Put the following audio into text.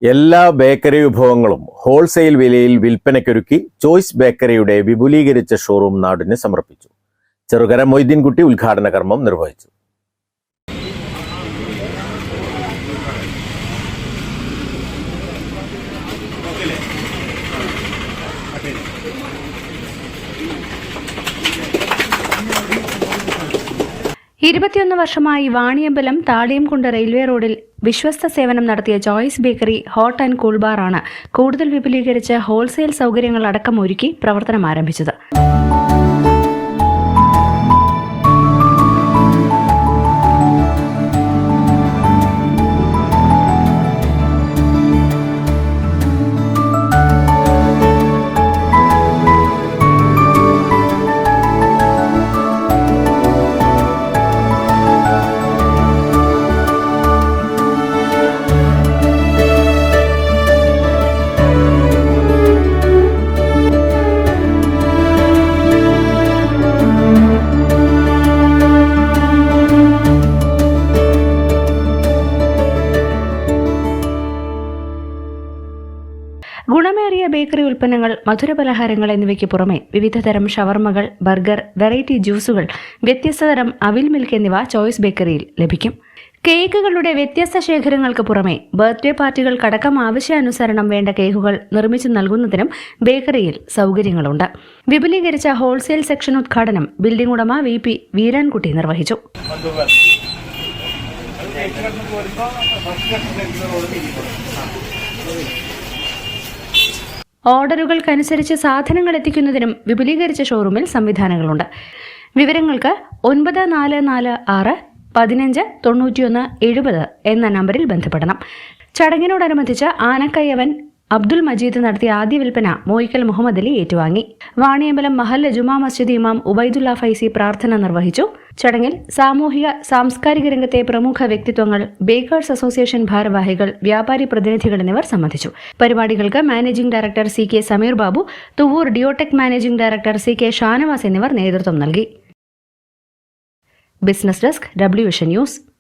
എല്ലാ ബേക്കറി വിഭവങ്ങളും ഹോൾസെയിൽ വിലയിൽ വിൽപ്പനയ്ക്കൊരുക്കി ചോയ്സ് ബേക്കറിയുടെ വിപുലീകരിച്ച ഷോറൂം നാടിന് സമർപ്പിച്ചു. ചെറുകര മൊയ്തീൻകുട്ടി ഉദ്ഘാടന കർമ്മം നിർവഹിച്ചു. വർഷമായി വാണിയമ്പലം താളിയംകുണ്ട് റെയിൽവേ റോഡിൽ വിശ്വസ്ത സേവനം നടത്തിയ choice bakery hot and cool bar ആണ് കൂടുതൽ വിപുലീകരിച്ച് ഹോൾസെയിൽ സൗകര്യങ്ങൾ അടക്കം ഒരുക്കി പ്രവർത്തനം ആരംഭിച്ചത്. ഗുണമേറിയ ബേക്കറി ഉൽപ്പന്നങ്ങൾ, മധുരപലഹാരങ്ങൾ എന്നിവയ്ക്ക് പുറമെ വിവിധതരം ഷവർമകൾ, ബർഗർ, വെറൈറ്റി ജ്യൂസുകൾ, വ്യത്യസ്തതരം അവിൽ മിൽക്ക് എന്നിവ ചോയ്സ് ബേക്കറിയിൽ ലഭിക്കും. കേക്കുകളുടെ വ്യത്യസ്ത ശേഖരങ്ങൾക്ക് പുറമെ ബർത്ത്ഡേ പാർട്ടികൾക്കടക്കം ആവശ്യാനുസരണം വേണ്ട കേക്കുകൾ നിർമ്മിച്ചു നൽകുന്നതിനും ബേക്കറിയിൽ സൗകര്യങ്ങളുണ്ട്. വിപുലീകരിച്ച ഹോൾസെയിൽ സെക്ഷൻ ഉദ്ഘാടനം ബിൽഡിംഗ് ഉടമ VP വീരാൻകുട്ടി നിർവഹിച്ചു. ഓർഡറുകൾക്കനുസരിച്ച് സാധനങ്ങൾ എത്തിക്കുന്നതിനും വിപുലീകരിച്ച ഷോറൂമിൽ സംവിധാനങ്ങളുണ്ട്. വിവരങ്ങൾക്ക് 9446 15 91 70 എന്ന നമ്പറിൽ ബന്ധപ്പെടണം. ചടങ്ങിനോടനുബന്ധിച്ച് ആനക്കയ്യവൻ അബ്ദുൽ മജീദ് നടത്തിയ ആദ്യ വിൽപ്പന മോയിക്കൽ മുഹമ്മദ് അലി ഏറ്റുവാങ്ങി. വാണിയമ്പലം മഹല്ല് ജുമാ മസ്ജിദ് ഇമാം ഉബൈദുല്ല ഫൈസി പ്രാർത്ഥന നിർവഹിച്ചു. ചടങ്ങിൽ സാമൂഹിക സാംസ്കാരിക രംഗത്തെ പ്രമുഖ വ്യക്തിത്വങ്ങൾ, ബേക്കേഴ്സ് അസോസിയേഷൻ ഭാരവാഹികൾ, വ്യാപാരി പ്രതിനിധികൾ എന്നിവർ സംബന്ധിച്ചു. പരിപാടികൾക്ക് managing director CK Sameer Babu, Thuvvur ഡിയോടെക് മാനേജിംഗ് ഡയറക്ടർ CK ഷാനവാസ് എന്നിവർ നേതൃത്വം നൽകി. Business desk, WVsion news.